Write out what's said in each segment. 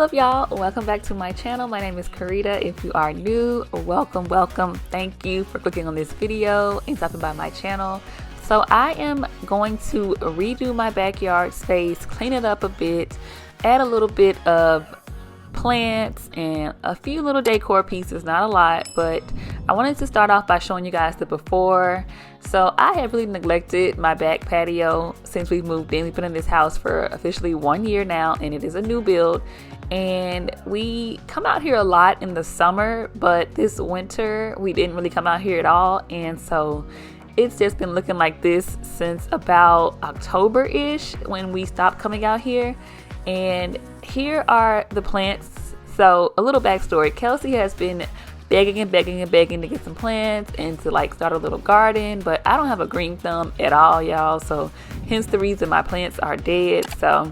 up, y'all? Welcome back to my channel. My name is Karita. If you are new, welcome. Thank you for clicking on this video and stopping by my channel. So I am going to redo my backyard space, clean it up a bit, add a little bit of plants and a few little decor pieces, not a lot, but I wanted to start off by showing you guys the before. So I have really neglected my back patio since we've moved in. We've been in this house for officially 1 year now, and it is a new build, and we come out here a lot in the summer, but this winter we didn't really come out here at all, and so it's just been looking like this since about October-ish when we stopped coming out here. And here are the plants. So a little backstory: Kelsey has been begging to get some plants and to like start a little garden, but I don't have a green thumb at all, y'all, so hence the reason my plants are dead. So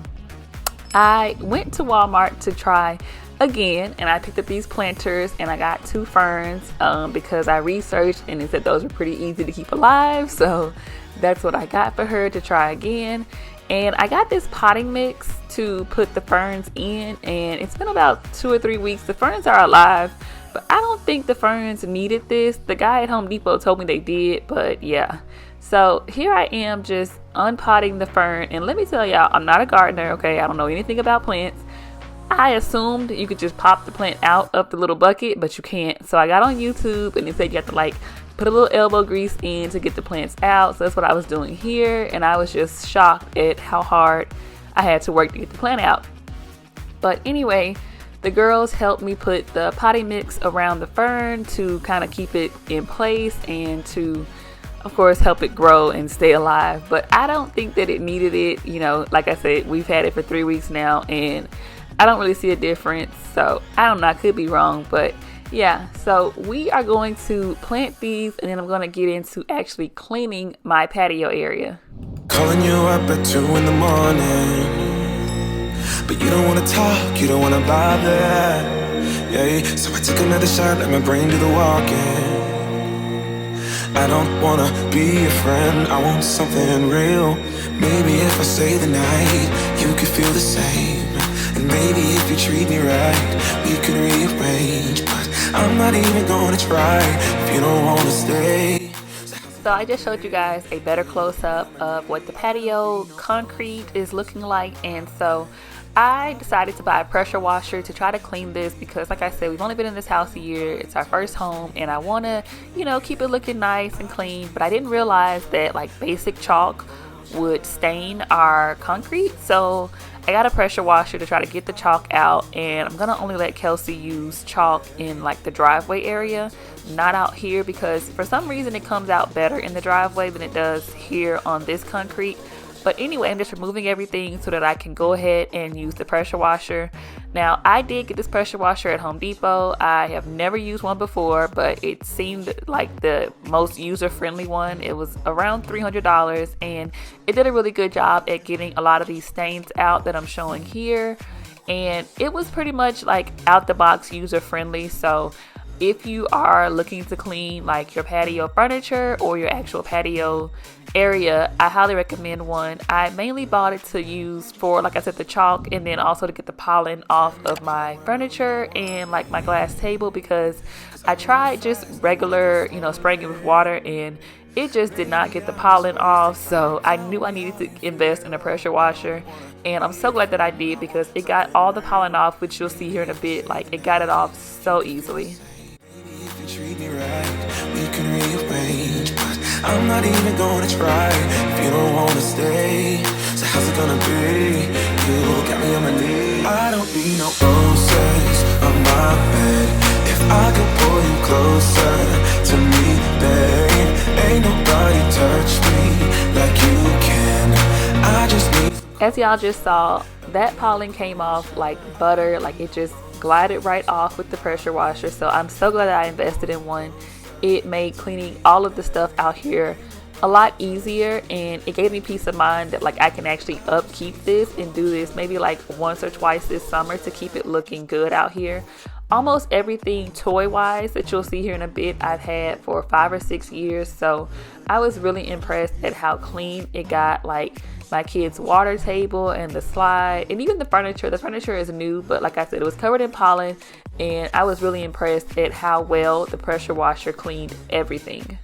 I went to Walmart to try again, and I picked up these planters, and I got 2 ferns because I researched and it said those were pretty easy to keep alive, so that's what I got for her to try again. And I got this potting mix to put the ferns in, and it's been about 2 or 3 weeks. The ferns are alive, but I don't think the ferns needed this. The guy at Home Depot told me they did, but yeah. So here I am just unpotting the fern, and let me tell y'all, I'm not a gardener, okay? I don't know anything about plants. I assumed you could just pop the plant out of the little bucket, but you can't. So I got on YouTube, and it said you have to like put a little elbow grease in to get the plants out. So that's what I was doing here, and I was just shocked at how hard I had to work to get the plant out. But anyway, the girls helped me put the potting mix around the fern to kind of keep it in place and to, of course, help it grow and stay alive. But I don't think that it needed it. You know, like I said, we've had it for 3 weeks now, and I don't really see a difference. So I don't know, I could be wrong, but yeah. So we are going to plant these, and then I'm going to get into actually cleaning my patio area. Calling you up at 2 in the morning, but you don't want to talk, you don't want to bother. Yeah, so I take another shot, let my brain do the walking. I don't want to be your friend, I want something real. Maybe if I stay the night, you could feel the same. And maybe if you treat me right, we could rearrange. But I'm not even gonna try if you don't wanna stay. So I just showed you guys a better close-up of what the patio concrete is looking like, and so I decided to buy a pressure washer to try to clean this because, like I said, we've only been in this house a year. It's our first home, and I want to, you know, keep it looking nice and clean. But I didn't realize that like basic chalk would stain our concrete, so I got a pressure washer to try to get the chalk out, and I'm gonna only let Kelsey use chalk in like the driveway area, not out here, because for some reason it comes out better in the driveway than it does here on this concrete. But anyway, I'm just removing everything so that I can go ahead and use the pressure washer. Now, I did get this pressure washer at Home Depot. I have never used one before, but it seemed like the most user-friendly one. It was around $300, and it did a really good job at getting a lot of these stains out that I'm showing here. And it was pretty much like out-the-box user-friendly. So if you are looking to clean like your patio furniture or your actual patio area, I highly recommend one. I mainly bought it to use for, like I said, the chalk, and then also to get the pollen off of my furniture and like my glass table, because I tried just regular, you know, spraying it with water, and it just did not get the pollen off. So I knew I needed to invest in a pressure washer, and I'm so glad that I did, because it got all the pollen off, which you'll see here in a bit. Like, it got it off so easily. Treat me right, we can rearrange. But I'm not even gonna try if you don't wanna stay. So how's it gonna be? You got me on my knees. I don't need no roses on my bed. If I could pull you closer to me, babe, ain't nobody touch me like you can. I just need. As y'all just saw, that pollen came off like butter. Like, it just glided right off with the pressure washer. So I'm so glad that I invested in one. It made cleaning all of the stuff out here a lot easier, and it gave me peace of mind that like I can actually upkeep this and do this maybe like once or twice this summer to keep it looking good out here. Almost everything toy wise that you'll see here in a bit I've had for 5 or 6 years, so I was really impressed at how clean it got. Like, my kids' water table and the slide, and even the furniture. The furniture is new, but like I said, it was covered in pollen, and I was really impressed at how well the pressure washer cleaned everything.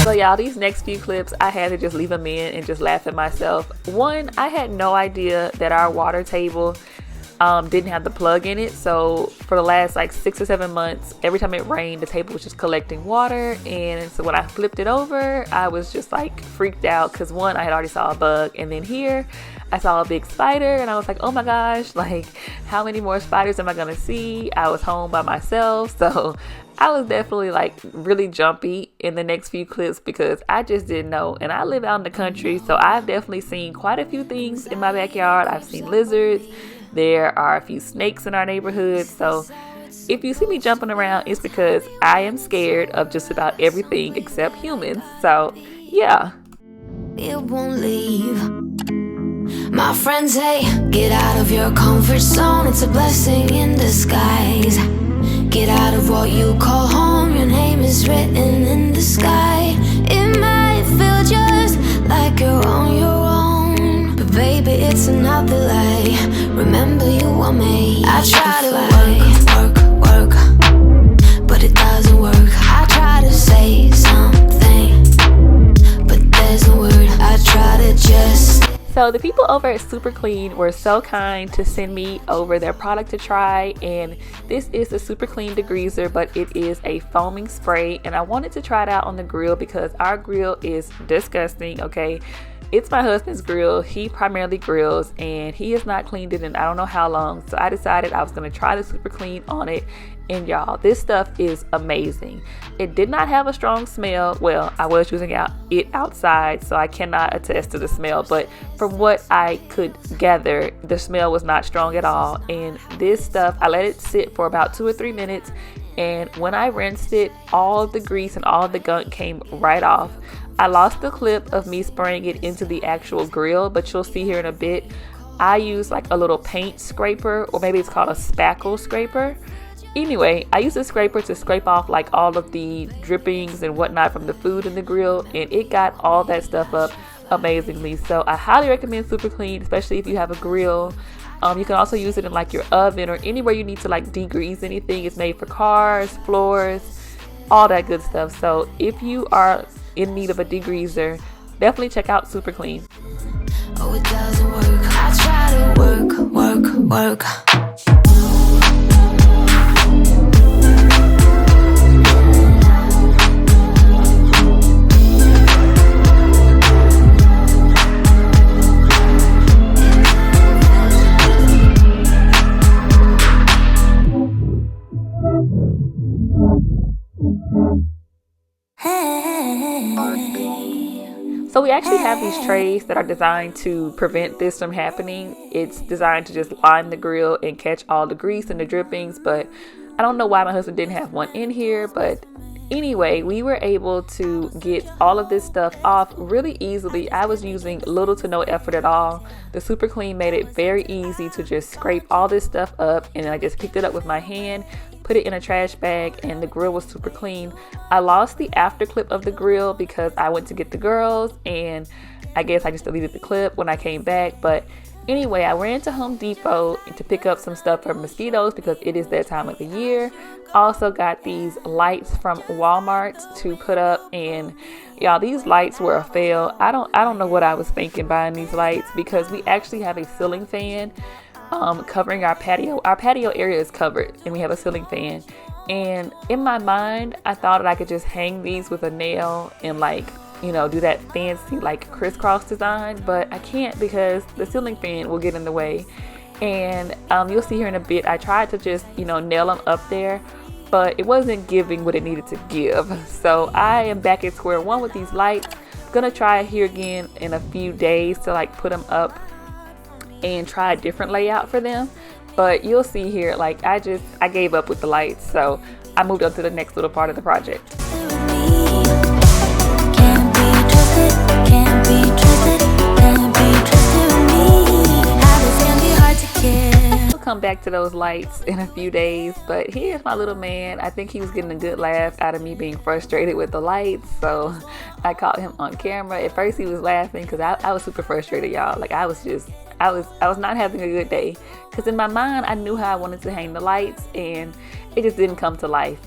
So y'all, these next few clips, I had to just leave them in and just laugh at myself. One, I had no idea that our water table didn't have the plug in it. So for the last like 6 or 7 months, every time it rained, the table was just collecting water. And so when I flipped it over, I was just like freaked out because one, I had already saw a bug, and then here I saw a big spider, and I was like, oh my gosh, like how many more spiders am I gonna see? I was home by myself, so I was definitely like really jumpy in the next few clips because I just didn't know. And I live out in the country, so I've definitely seen quite a few things in my backyard. I've seen lizards. There are a few snakes in our neighborhood. So if you see me jumping around, it's because I am scared of just about everything except humans. So yeah. It won't leave. My friends say, get out of your comfort zone. It's a blessing in disguise. Get out of what you call home. Your name is written in the sky. It might feel just like you're on your own, but baby, it's another lie. Remember, you were made. I try to work, but it doesn't work. I try to say something, but there's no word. I try to just... So the people over at Super Clean were so kind to send me over their product to try, and this is the Super Clean degreaser, but it is a foaming spray, and I wanted to try it out on the grill because our grill is disgusting, okay? It's my husband's grill. He primarily grills, and he has not cleaned it in I don't know how long, so I decided I was going to try the Super Clean on it. And y'all, this stuff is amazing. It did not have a strong smell. Well, I was using it outside, so I cannot attest to the smell, but from what I could gather, the smell was not strong at all. And this stuff, I let it sit for about 2 or 3 minutes, and when I rinsed it, all of the grease and all of the gunk came right off. I lost the clip of me spraying it into the actual grill, but you'll see here in a bit, I use like a little paint scraper, or maybe it's called a spackle scraper. Anyway, I used a scraper to scrape off like all of the drippings and whatnot from the food in the grill, and it got all that stuff up amazingly. So I highly recommend Super Clean, especially if you have a grill. You can also use it in like your oven or anywhere you need to like degrease anything. It's made for cars, floors, all that good stuff. So if you are in need of a degreaser, definitely check out Super Clean. Oh, it doesn't work. I try to work. So we actually have these trays that are designed to prevent this from happening. It's designed to just line the grill and catch all the grease and the drippings, but I don't know why my husband didn't have one in here. But anyway, we were able to get all of this stuff off really easily. I was using little to no effort at all. The Super Clean made it very easy to just scrape all this stuff up, and I just picked it up with my hand, put it in a trash bag, and the grill was super clean. I lost the after clip of the grill because I went to get the girls, and I guess I just deleted the clip when I came back. But anyway, I ran to Home Depot to pick up some stuff for mosquitoes because it is that time of the year. Also got these lights from Walmart to put up, and y'all, these lights were a fail. I don't know what I was thinking buying these lights, because we actually have a ceiling fan covering our patio. Our patio area is covered, and we have a ceiling fan. And in my mind, I thought that I could just hang these with a nail and like, you know, do that fancy like crisscross design, but I can't because the ceiling fan will get in the way. And you'll see here in a bit, I tried to just, you know, nail them up there, but it wasn't giving what it needed to give. So I am back at square one with these lights. I'm gonna try it here again in a few days to like put them up and try a different layout for them. But you'll see here, like I gave up with the lights, so I moved on to the next little part of the project. Can't be trusted with me. How to stand Yeah. We'll come back to those lights in a few days, but here's my little man. I think he was getting a good laugh out of me being frustrated with the lights, so I caught him on camera. At first he was laughing because I was super frustrated, y'all. Like I was not having a good day, because in my mind I knew how I wanted to hang the lights and it just didn't come to life.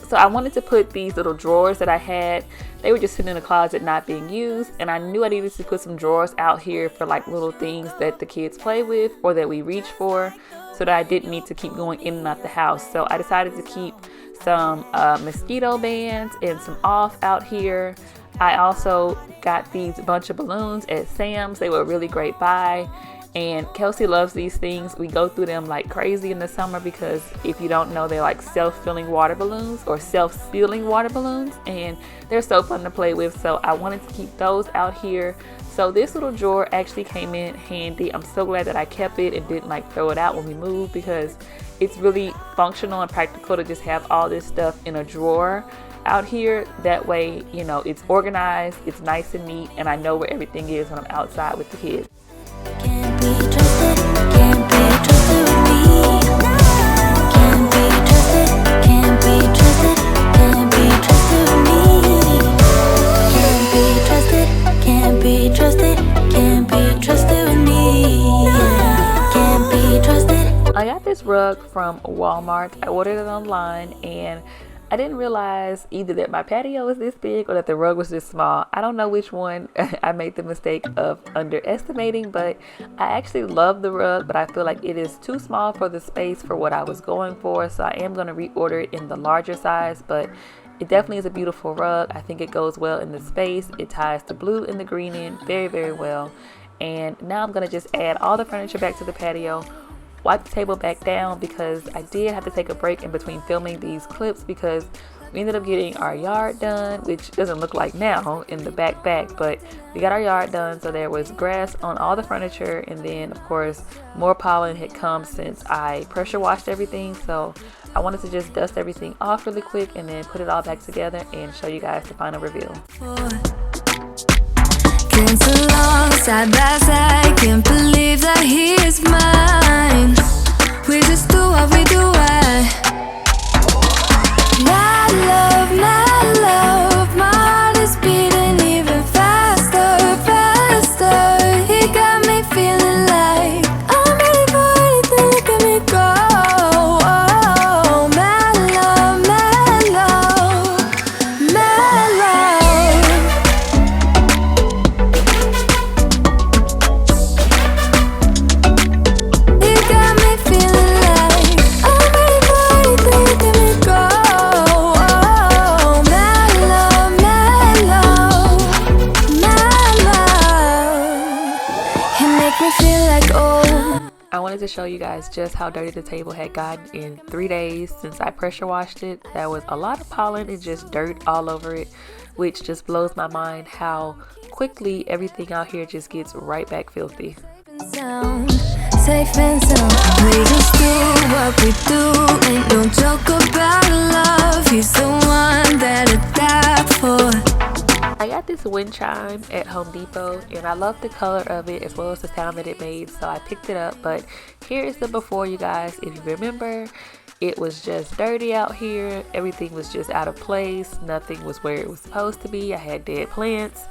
So I wanted to put these little drawers that I had. They were just sitting in the closet not being used, and I knew I needed to put some drawers out here for like little things that the kids play with or that we reach for, so that I didn't need to keep going in and out the house. So I decided to keep some mosquito bands and some off out here. I also got these bunch of balloons at Sam's. They were a really great buy, and Kelsey loves these things. We go through them like crazy in the summer because if you don't know, they're like self-filling water balloons or self-sealing water balloons, and they're so fun to play with. So I wanted to keep those out here. So this little drawer actually came in handy. I'm so glad that I kept it and didn't like throw it out when we moved, because it's really functional and practical to just have all this stuff in a drawer out here. That way, you know, it's organized, it's nice and neat, and I know where everything is when I'm outside with the kids. Can't be trusted, can't be trusted with me. Can't be trusted, can't be trusted, can't be trusted with me. Can't be trusted, can't be trusted, can't be trusted with me. Can't be trusted. I got this rug from Walmart. I ordered it online, and I didn't realize either that my patio was this big or that the rug was this small. I don't know which one I made the mistake of underestimating, but I actually love the rug, but I feel like it is too small for the space for what I was going for. So I am going to reorder it in the larger size, but it definitely is a beautiful rug. I think it goes well in the space. It ties the blue and the green in very, very well. And now I'm going to just add all the furniture back to the patio, wipe the table back down, because I did have to take a break in between filming these clips because we ended up getting our yard done, which doesn't look like now in the back, but we got our yard done. So there was grass on all the furniture, and then of course more pollen had come since I pressure washed everything. So I wanted to just dust everything off really quick and then put it all back together and show you guys the final reveal. Been so long, side by side, can't believe that he is mine. We just do what we do, my love, my heart is beating even faster, faster. He got me feeling like I'm ready for anything, look at me go. Oh, my love, my love, my love. He got me feeling like I'm ready for anything, look at me go. Oh, my love, my love, my love. He make me feel like oh. I wanted to show you guys just how dirty the table had gotten in 3 days since I pressure washed it. There was a lot of pollen and just dirt all over it, which just blows my mind how quickly everything out here just gets right back filthy. Sound safe and sound. We just do what we do. Ain't no joke about love. He's the one that I die for. I got this wind chime at Home Depot, and I love the color of it as well as the sound that it made, so I picked it up. But here is the before, you guys. If you remember, it was just dirty out here. Everything was just out of place. Nothing was where it was supposed to be. I had dead plants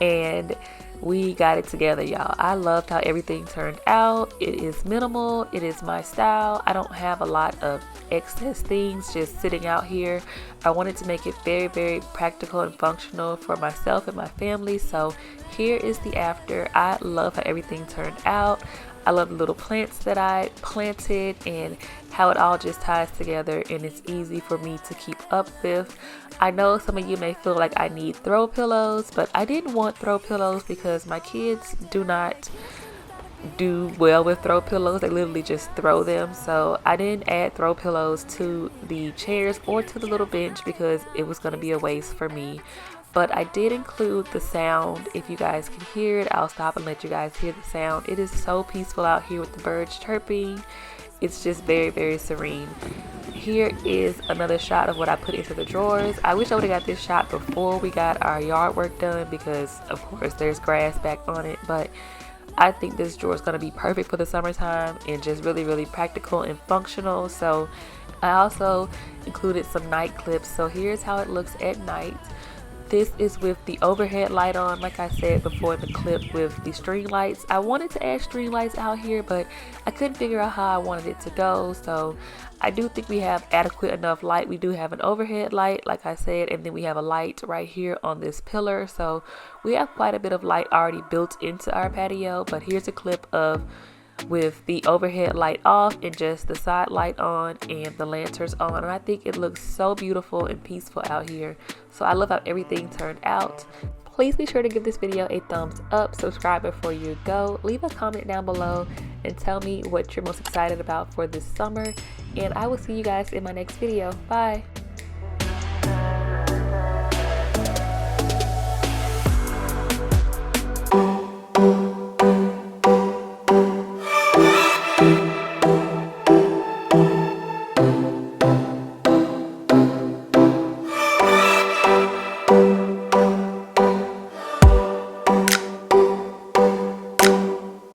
and we got it together, y'all. I loved how everything turned out. It is minimal. It is my style. I don't have a lot of excess things just sitting out here. I wanted to make it very, very practical and functional for myself and my family. So here is the after. I love how everything turned out. I love the little plants that I planted and how it all just ties together, and it's easy for me to keep up with. I know some of you may feel like I need throw pillows, but I didn't want throw pillows because my kids do not do well with throw pillows. They literally just throw them. So I didn't add throw pillows to the chairs or to the little bench because it was going to be a waste for me. But I did include the sound. If you guys can hear it, I'll stop and let you guys hear the sound. It is so peaceful out here with the birds chirping. It's just very, very serene. Here is another shot of what I put into the drawers. I wish I would have got this shot before we got our yard work done because of course there's grass back on it, but I think this drawer is going to be perfect for the summertime and just really, really practical and functional. So I also included some night clips. So here's how it looks at night. This is with the overhead light on, like I said before in the clip, with the string lights. I wanted to add string lights out here, but I couldn't figure out how I wanted it to go. So I do think we have adequate enough light. We do have an overhead light, like I said, and then we have a light right here on this pillar. So we have quite a bit of light already built into our patio. But here's a clip of with the overhead light off and just the side light on and the lanterns on, and I think it looks so beautiful and peaceful out here. So I love how everything turned out. Please be sure to give this video a thumbs up, subscribe before you go, leave a comment down below and tell me what you're most excited about for this summer, and I will see you guys in my next video. Bye.